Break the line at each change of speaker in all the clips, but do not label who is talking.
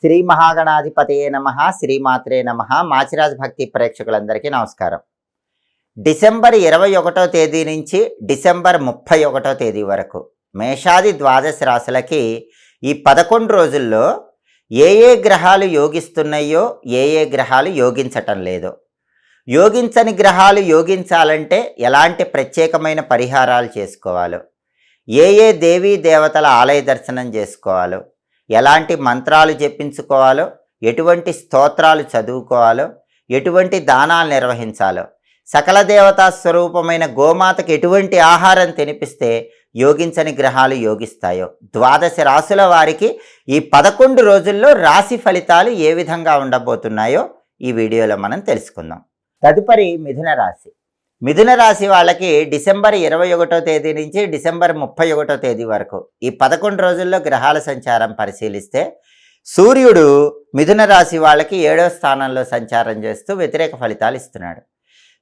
శ్రీ మహాగణాధిపతయే నమ. శ్రీమాత్రే నమ. మాచిరాజ్ భక్తి ప్రేక్షకులందరికీ నమస్కారం. డిసెంబర్ 21వ తేదీ నుంచి డిసెంబర్ 31వ తేదీ వరకు మేషాది ద్వాదశ రాశులకి ఈ 11 రోజుల్లో ఏ గ్రహాలు యోగిస్తున్నాయో ఏ గ్రహాలు యోగించటం లేదో, యోగించని గ్రహాలు యోగించాలంటే ఎలాంటి ప్రత్యేకమైన పరిహారాలు చేసుకోవాలో, ఏ దేవీ దేవతల ఆలయ దర్శనం చేసుకోవాలో, ఎలాంటి మంత్రాలు జపించుకోవాలో, ఎటువంటి స్తోత్రాలు చదువుకోవాలో, ఎటువంటి దానాలు నిర్వహించాలో, సకల దేవతా స్వరూపమైన గోమాతకు ఎటువంటి ఆహారం తినిపిస్తే యోగించని గ్రహాలు యోగిస్తాయో, ద్వాదశ రాశుల వారికి ఈ 11 రోజుల్లో రాశి ఫలితాలు ఏ విధంగా ఉండబోతున్నాయో ఈ వీడియోలో మనం తెలుసుకుందాం. తదుపరి మిథున రాశి. మిథున రాశి వాళ్ళకి డిసెంబర్ 21వ తేదీ నుంచి డిసెంబర్ 31వ తేదీ వరకు ఈ 11 రోజుల్లో గ్రహాల సంచారం పరిశీలిస్తే సూర్యుడు మిథున రాశి వాళ్ళకి 7వ స్థానంలో సంచారం చేస్తూ వ్యతిరేక ఫలితాలు ఇస్తున్నాడు.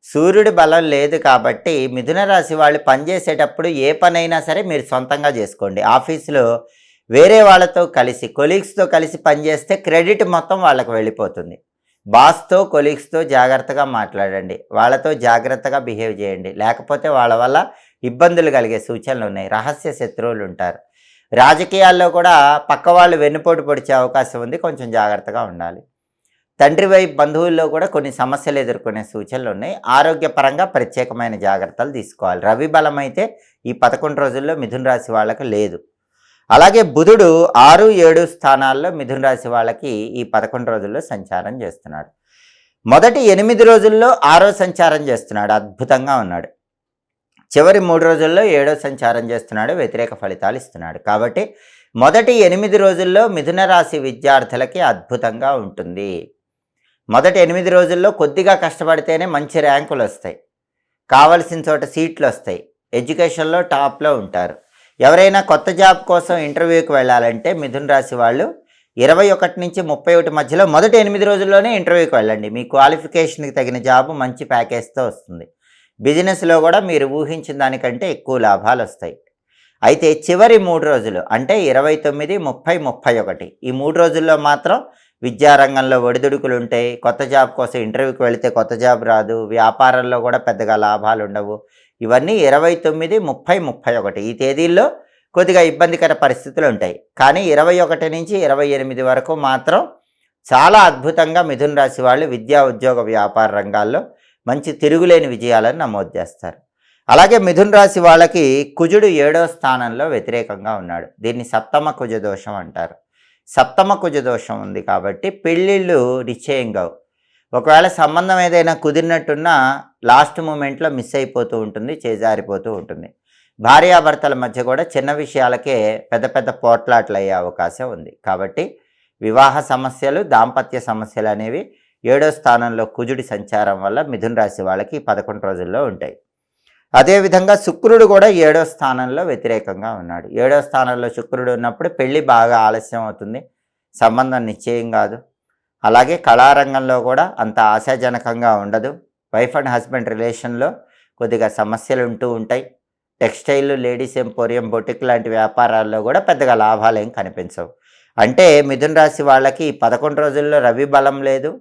సూర్యుడి బలం లేదు కాబట్టి మిథున రాశి వాళ్ళు పనిచేసేటప్పుడు ఏ పనైనా సరే మీరు సొంతంగా చేసుకోండి. ఆఫీసులో వేరే వాళ్ళతో కలిసి కొలీగ్స్తో కలిసి పనిచేస్తే క్రెడిట్ మొత్తం వాళ్ళకు వెళ్ళిపోతుంది. బాస్తో కొలీగ్స్తో జాగ్రత్తగా మాట్లాడండి, వాళ్ళతో జాగ్రత్తగా బిహేవ్ చేయండి, లేకపోతే వాళ్ళ వల్ల ఇబ్బందులు కలిగే సూచనలు ఉన్నాయి. రహస్య శత్రువులు ఉంటారు. రాజకీయాల్లో కూడా పక్క వాళ్ళు వెన్నుపోటు పొడిచే అవకాశం ఉంది, కొంచెం జాగ్రత్తగా ఉండాలి. తండ్రి వైపు బంధువుల్లో కూడా కొన్ని సమస్యలు ఎదుర్కొనే సూచనలు ఉన్నాయి. ఆరోగ్యపరంగా ప్రత్యేకమైన జాగ్రత్తలు తీసుకోవాలి. రవి బలం అయితే ఈ 11 రోజుల్లో మిథున రాశి వాళ్ళకి లేదు. అలాగే బుధుడు 6, 7 స్థానాల్లో మిథున రాశి వాళ్ళకి ఈ 11 రోజుల్లో సంచారం చేస్తున్నాడు. మొదటి 8 రోజుల్లో 6వ సంచారం చేస్తున్నాడు, అద్భుతంగా ఉన్నాడు. చివరి 3 రోజుల్లో 7వ సంచారం చేస్తున్నాడు, వ్యతిరేక ఫలితాలు ఇస్తున్నాడు. కాబట్టి మొదటి 8 రోజుల్లో మిథున రాశి విద్యార్థులకి అద్భుతంగా ఉంటుంది. మొదటి 8 రోజుల్లో కొద్దిగా కష్టపడితేనే మంచి ర్యాంకులు వస్తాయి, కావలసిన చోట సీట్లు వస్తాయి, ఎడ్యుకేషన్లో టాప్లో ఉంటారు. ఎవరైనా కొత్త జాబ్ కోసం ఇంటర్వ్యూకి వెళ్ళాలంటే మిథున రాశి వాళ్ళు 21 నుంచి 31 మధ్యలో మొదటి 8 రోజుల్లోనే ఇంటర్వ్యూకి వెళ్ళండి. మీ క్వాలిఫికేషన్కి తగిన జాబు మంచి ప్యాకేజ్తో వస్తుంది. బిజినెస్లో కూడా మీరు ఊహించిన దానికంటే ఎక్కువ లాభాలు వస్తాయి. అయితే చివరి 3 రోజులు అంటే 29, 30, 31 ఈ 3 రోజుల్లో మాత్రం విద్యారంగంలో ఒడిదుడుకులు ఉంటాయి. కొత్త జాబ్ కోసం ఇంటర్వ్యూకి వెళితే కొత్త జాబ్ రాదు. వ్యాపారంలో కూడా పెద్దగా లాభాలు ఉండవు. ఇవన్నీ 29, 30, 31 ఈ తేదీల్లో కొద్దిగా ఇబ్బందికర పరిస్థితులు ఉంటాయి. కానీ 21 నుంచి 28 వరకు మాత్రం చాలా అద్భుతంగా మిథున రాశి వాళ్ళు విద్యా ఉద్యోగ వ్యాపార రంగాల్లో మంచి తిరుగులేని విజయాలను నమోదు చేస్తారు. అలాగే మిథున రాశి వాళ్ళకి కుజుడు 7వ స్థానంలో వ్యతిరేకంగా ఉన్నాడు. దీన్ని సప్తమ కుజ దోషం అంటారు. సప్తమ కుజ దోషం ఉంది కాబట్టి పెళ్ళిళ్ళు నిశ్చయం కావు. ఒకవేళ సంబంధం ఏదైనా కుదిరినట్టున్నా లాస్ట్ మూమెంట్లో మిస్ అయిపోతూ ఉంటుంది, చేజారిపోతూ ఉంటుంది. భార్యాభర్తల మధ్య కూడా చిన్న విషయాలకే పెద్ద పెద్ద పోట్లాట్లు అయ్యే అవకాశం ఉంది. కాబట్టి వివాహ సమస్యలు, దాంపత్య సమస్యలు అనేవి 7వ స్థానంలో కుజుడి సంచారం వల్ల మిథున రాశి వాళ్ళకి 11 రోజుల్లో ఉంటాయి. అదేవిధంగా శుక్రుడు కూడా 7వ స్థానంలో వ్యతిరేకంగా ఉన్నాడు. 7వ స్థానంలో శుక్రుడు ఉన్నప్పుడు పెళ్ళి బాగా ఆలస్యం అవుతుంది, సంబంధం నిశ్చయం కాదు. అలాగే కళారంగంలో కూడా అంత ఆశాజనకంగా ఉండదు. వైఫ్ అండ్ హస్బెండ్ రిలేషన్లో కొద్దిగా సమస్యలు ఉంటూ ఉంటాయి. టెక్స్టైల్, లేడీస్ ఎంపోరియం, బొటిక్ లాంటి వ్యాపారాల్లో కూడా పెద్దగా లాభాలు ఏం కనిపించవు. అంటే మిథున రాశి వాళ్ళకి 11 రోజుల్లో రవి బలం లేదు,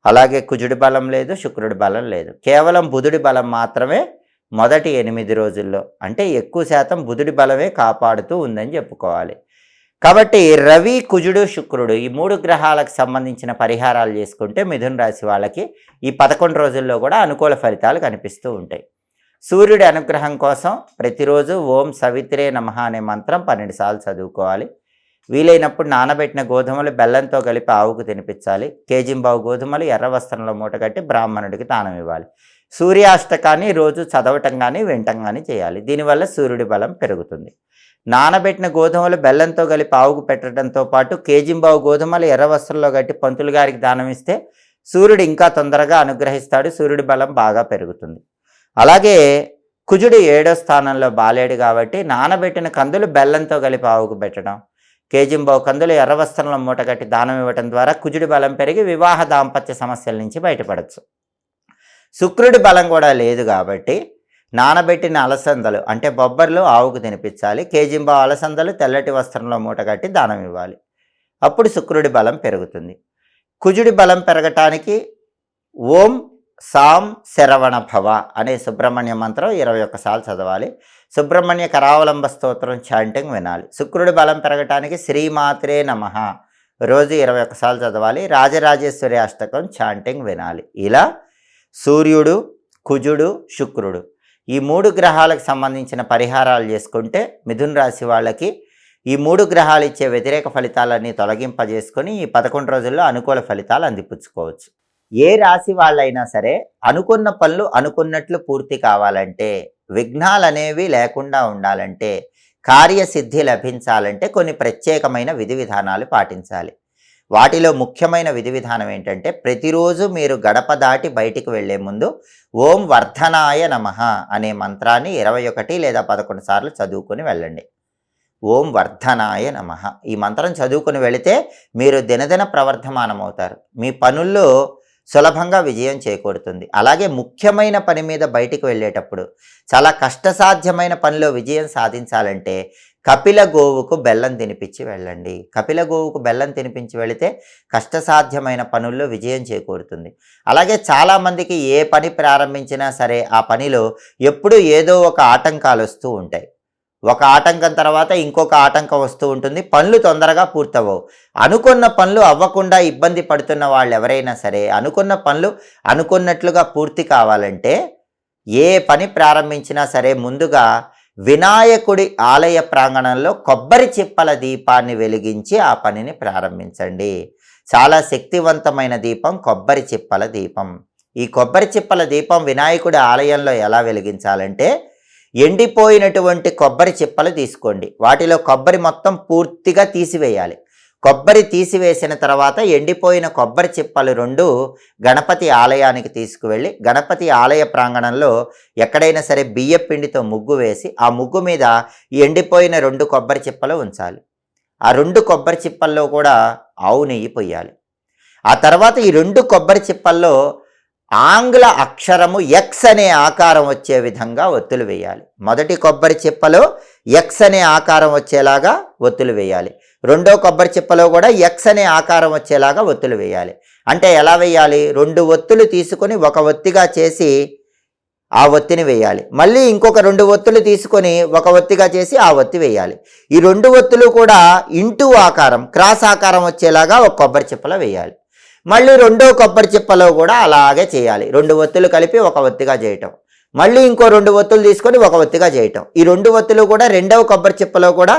అలాగే కుజుడి బలం లేదు, శుక్రుడి బలం లేదు. కేవలం బుధుడి బలం మాత్రమే మొదటి 8 రోజుల్లో, అంటే ఎక్కువ శాతం బుధుడి బలమే కాపాడుతూ ఉందని చెప్పుకోవాలి. కాబట్టి రవి, కుజుడు, శుక్రుడు ఈ 3 గ్రహాలకు సంబంధించిన పరిహారాలు చేసుకుంటే మిథున రాశి వాళ్ళకి ఈ 11 రోజుల్లో కూడా అనుకూల ఫలితాలు కనిపిస్తూ ఉంటాయి. సూర్యుడి అనుగ్రహం కోసం ప్రతిరోజు ఓం సవిత్రే నమః అనే మంత్రం 12 సార్లు చదువుకోవాలి. వీలైనప్పుడు నానబెట్టిన గోధుమలు బెల్లంతో కలిపి ఆవుకు తినిపించాలి. కేజింబావు గోధుమలు ఎర్ర వస్త్రంలో మూటగట్టి బ్రాహ్మణుడికి దానం ఇవ్వాలి. సూర్యాష్టకాన్ని రోజు చదవటం కానీ వినటం కానీ చేయాలి. దీనివల్ల సూర్యుడి బలం పెరుగుతుంది. నానబెట్టిన గోధుమలు బెల్లంతో కలిపి ఆవుకు పెట్టడంతో పాటు కేజింబావు గోధుమలు ఎర్ర వస్త్రంలో కట్టి పంతులు గారికి దానం ఇస్తే సూర్యుడు ఇంకా తొందరగా అనుగ్రహిస్తాడు, సూర్యుడి బలం బాగా పెరుగుతుంది. అలాగే కుజుడు 7వ స్థానంలో బాలేడు కాబట్టి నానబెట్టిన కందులు బెల్లంతో కలిపి ఆవుకు పెట్టడం, కేజింబావు కందులు ఎర్ర వస్త్రంలో మూటగట్టి దానం ఇవ్వటం ద్వారా కుజుడి బలం పెరిగి వివాహ దాంపత్య సమస్యల నుంచి బయటపడవచ్చు. శుక్రుడి బలం కూడా లేదు కాబట్టి నానబెట్టిన అలసందలు అంటే బొబ్బర్లు ఆవుకు తినిపించాలి. కేజింబావు అలసందలు తెల్లటి వస్త్రంలో మూటగట్టి దానం ఇవ్వాలి. అప్పుడు శుక్రుడి బలం పెరుగుతుంది. కుజుడి బలం పెరగటానికి ఓం సాం శరవణ భవ అనే సుబ్రహ్మణ్య మంత్రం 21 సార్లు చదవాలి. సుబ్రహ్మణ్య కరావలంబ స్తోత్రం చాంటింగ్ వినాలి. శుక్రుడి బలం పెరగటానికి శ్రీమాత్రే నమః రోజు 21 సార్లు చదవాలి. రాజరాజేశ్వరి అష్టకం చాంటింగ్ వినాలి. ఇలా సూర్యుడు, కుజుడు, శుక్రుడు ఈ 3 గ్రహాలకు సంబంధించిన పరిహారాలు చేసుకుంటే మిథున రాశి వాళ్ళకి ఈ 3 గ్రహాలు ఇచ్చే వ్యతిరేక ఫలితాలన్నీ తొలగింపజేసుకొని ఈ 11 రోజుల్లో అనుకూల ఫలితాలు అందిపుచ్చుకోవచ్చు. ఏ రాశి వాళ్ళైనా సరే అనుకున్న పనులు అనుకున్నట్లు పూర్తి కావాలంటే, విఘ్నాలు అనేవి లేకుండా ఉండాలంటే, కార్యసిద్ధి లభించాలంటే కొన్ని ప్రత్యేకమైన విధి విధానాలు పాటించాలి. వాటిలో ముఖ్యమైన విధి విధానం ఏంటంటే, ప్రతిరోజు మీరు గడప దాటి బయటికి వెళ్లే ముందు ఓం వర్ధనాయ నమః అనే మంత్రాన్ని 21 లేదా 11 సార్లు చదువుకొని వెళ్ళండి. ఓం వర్ధనాయ నమః ఈ మంత్రం చదువుకుని వెళితే మీరు దినదిన ప్రవర్ధమానమవుతారు. మీ పనుల్లో సులభంగా విజయం చేకూరుతుంది. అలాగే ముఖ్యమైన పని మీద బయటికి వెళ్ళేటప్పుడు, చాలా కష్టసాధ్యమైన పనిలో విజయం సాధించాలంటే కపిల గోవుకు బెల్లం తినిపించి వెళ్ళండి. కపిల గోవుకు బెల్లం తినిపించి వెళితే కష్టసాధ్యమైన పనుల్లో విజయం చేకూరుతుంది. అలాగే చాలామందికి ఏ పని ప్రారంభించినా సరే ఆ పనిలో ఎప్పుడూ ఏదో ఒక ఆటంకాలు వస్తూ ఉంటాయి. ఒక ఆటంకం తర్వాత ఇంకొక ఆటంకం వస్తూ ఉంటుంది. పనులు తొందరగా పూర్తవవు. అనుకున్న పనులు అవ్వకుండా ఇబ్బంది పడుతున్న వాళ్ళు ఎవరైనా సరే, అనుకున్న పనులు అనుకున్నట్లుగా పూర్తి కావాలంటే ఏ పని ప్రారంభించినా సరే ముందుగా వినాయకుడి ఆలయ ప్రాంగణంలో కొబ్బరి చిప్పల దీపాన్ని వెలిగించి ఆ పనిని ప్రారంభించండి. చాలా శక్తివంతమైన దీపం కొబ్బరి చిప్పల దీపం. ఈ కొబ్బరి చిప్పల దీపం వినాయకుడి ఆలయంలో ఎలా వెలిగించాలంటే, ఎండిపోయినటువంటి కొబ్బరి చిప్పలు తీసుకోండి. వాటిలో కొబ్బరి మొత్తం పూర్తిగా తీసివేయాలి. కొబ్బరి తీసివేసిన తర్వాత ఎండిపోయిన కొబ్బరి చిప్పలు 2 గణపతి ఆలయానికి తీసుకువెళ్ళి గణపతి ఆలయ ప్రాంగణంలో ఎక్కడైనా సరే బియ్య పిండితో ముగ్గు వేసి ఆ ముగ్గు మీద ఎండిపోయిన 2 కొబ్బరి చిప్పలు ఉంచాలి. ఆ 2 కొబ్బరి చిప్పల్లో కూడా ఆవు నెయ్యి పొయ్యాలి. ఆ తర్వాత ఈ 2 కొబ్బరి చిప్పల్లో ఆంగ్ల అక్షరము ఎక్స్ అనే ఆకారం వచ్చే విధంగా ఒత్తులు వేయాలి. మొదటి కొబ్బరి చిప్పలో ఎక్స్ అనే ఆకారం వచ్చేలాగా ఒత్తులు వేయాలి. రెండో కొబ్బరి చిప్పలో కూడా ఎక్స్ అనే ఆకారం వచ్చేలాగా ఒత్తులు వేయాలి. అంటే ఎలా వేయాలి? 2 ఒత్తులు తీసుకొని ఒక ఒత్తిగా చేసి ఆ ఒత్తిని వేయాలి. మళ్ళీ ఇంకొక 2 ఒత్తులు తీసుకొని ఒక ఒత్తిగా చేసి ఆ ఒత్తి వేయాలి. ఈ 2 ఒత్తులు కూడా ఇంటూ ఆకారం, క్రాస్ ఆకారం వచ్చేలాగా ఒక కొబ్బరి చిప్పలో వేయాలి. మళ్ళీ రెండో కొబ్బరి చిప్పలో కూడా అలాగే చేయాలి. 2 ఒత్తులు కలిపి ఒక ఒత్తిగా చేయటం, మళ్ళీ ఇంకో 2 ఒత్తులు తీసుకొని ఒక ఒత్తిగా చేయటం. ఈ 2 ఒత్తులు కూడా రెండవ కొబ్బరి చిప్పలో కూడా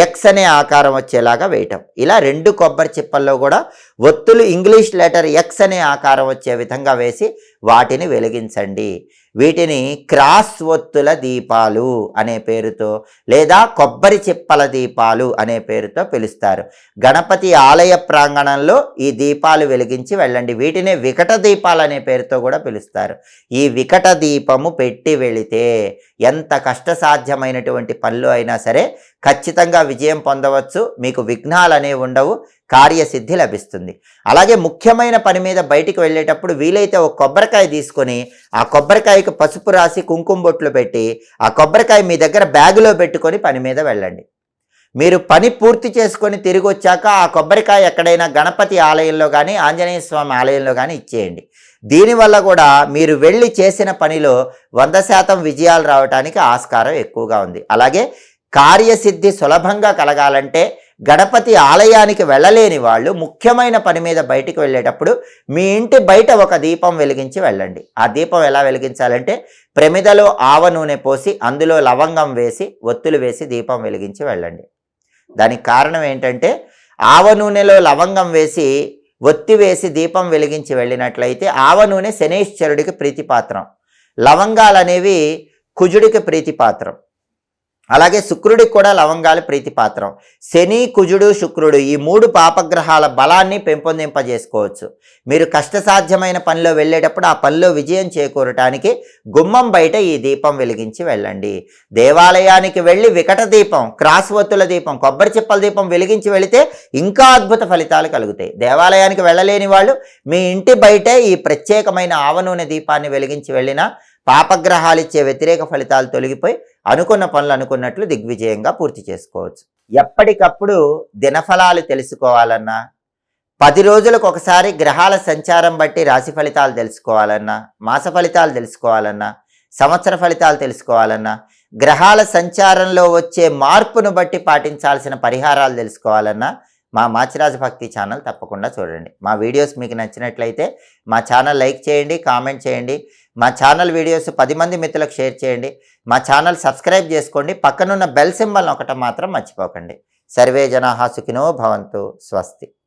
ఎక్స్ అనే ఆకారం వచ్చేలాగా వేయటం. ఇలా 2 కొబ్బరి చిప్పల్లో కూడా ఒత్తులు ఇంగ్లీష్ లెటర్ ఎక్స్ అనే ఆకారం వచ్చే విధంగా వేసి వాటిని వెలిగించండి. వీటిని క్రాస్ ఒత్తుల దీపాలు అనే పేరుతో లేదా కొబ్బరి చిప్పల దీపాలు అనే పేరుతో పిలుస్తారు. గణపతి ఆలయ ప్రాంగణంలో ఈ దీపాలు వెలిగించి వెళ్ళండి. వీటినే వికట దీపాలు అనే పేరుతో కూడా పిలుస్తారు. ఈ వికట దీపము పెట్టి వెళితే ఎంత కష్టసాధ్యమైనటువంటి పనులు అయినా సరే ఖచ్చితంగా విజయం పొందవచ్చు. మీకు విఘ్నాలు అనేవి ఉండవు, కార్యసిద్ధి లభిస్తుంది. అలాగే ముఖ్యమైన పని మీద బయటికి వెళ్ళేటప్పుడు వీలైతే ఒక కొబ్బరికాయ తీసుకొని ఆ కొబ్బరికాయకు పసుపు రాసి కుంకుమ బొట్లు పెట్టి ఆ కొబ్బరికాయ మీ దగ్గర బ్యాగులో పెట్టుకొని పని మీద వెళ్ళండి. మీరు పని పూర్తి చేసుకొని తిరిగి వచ్చాక ఆ కొబ్బరికాయ ఎక్కడైనా గణపతి ఆలయంలో కానీ ఆంజనేయ స్వామి ఆలయంలో కానీ ఇచ్చేయండి. దీనివల్ల కూడా మీరు వెళ్ళి చేసిన పనిలో 100% విజయాలు రావడానికి ఆస్కారం ఎక్కువగా ఉంది. అలాగే కార్యసిద్ధి సులభంగా కలగాలంటే గణపతి ఆలయానికి వెళ్ళలేని వాళ్ళు ముఖ్యమైన పని మీద బయటికి వెళ్ళేటప్పుడు మీ ఇంటి బయట ఒక దీపం వెలిగించి వెళ్ళండి. ఆ దీపం ఎలా వెలిగించాలంటే ప్రమిదలో ఆవ నూనె పోసి అందులో లవంగం వేసి ఒత్తులు వేసి దీపం వెలిగించి వెళ్ళండి. దానికి కారణం ఏంటంటే ఆవ నూనెలో లవంగం వేసి ఒత్తి వేసి దీపం వెలిగించి వెళ్ళినట్లయితే ఆవ నూనె శనైశ్వరుడికి ప్రీతిపాత్రం, లవంగాలు అనేవి కుజుడికి ప్రీతిపాత్రం, అలాగే శుక్రుడికి కూడా లవంగాలు ప్రీతిపాత్రం. శని, కుజుడు, శుక్రుడు ఈ 3 పాపగ్రహాల బలాన్ని పెంపొందింపజేసుకోవచ్చు. మీరు కష్టసాధ్యమైన పనిలో వెళ్ళేటప్పుడు ఆ పనిలో విజయం చేకూరటానికి గుమ్మం బయట ఈ దీపం వెలిగించి వెళ్ళండి. దేవాలయానికి వెళ్ళి వికట దీపం, క్రాస్ ఒత్తుల దీపం, కొబ్బరి చిప్పల దీపం వెలిగించి వెళితే ఇంకా అద్భుత ఫలితాలు కలుగుతాయి. దేవాలయానికి వెళ్ళలేని వాళ్ళు మీ ఇంటి బయటే ఈ ప్రత్యేకమైన ఆవ నూనె దీపాన్ని వెలిగించి వెళ్ళినా పాపగ్రహాలు ఇచ్చే వ్యతిరేక ఫలితాలు తొలగిపోయి అనుకున్న పనులు అనుకున్నట్లు దిగ్విజయంగా పూర్తి చేసుకోవచ్చు. ఎప్పటికప్పుడు దినఫలాలు తెలుసుకోవాలన్నా, 10 రోజులకు ఒకసారి గ్రహాల సంచారం బట్టి రాశి ఫలితాలు తెలుసుకోవాలన్నా, మాస ఫలితాలు తెలుసుకోవాలన్నా, సంవత్సర ఫలితాలు తెలుసుకోవాలన్నా, గ్రహాల సంచారంలో వచ్చే మార్పును బట్టి పాటించాల్సిన పరిహారాలు తెలుసుకోవాలన్నా మా మాచిరాజు భక్తి ఛానల్ తప్పకుండా చూడండి. మా వీడియోస్ మీకు నచ్చినట్లయితే మా ఛానల్ లైక్ చేయండి, కామెంట్ చేయండి. మా ఛానల్ వీడియోస్ 10 మంది మిత్రులకు షేర్ చేయండి. మా ఛానల్ సబ్స్క్రైబ్ చేసుకోండి. పక్కనున్న బెల్ సింబల్ నొక్కటం మాత్రం మర్చిపోకండి. సర్వే జనాః సుఖినో భవంతు. స్వస్తి.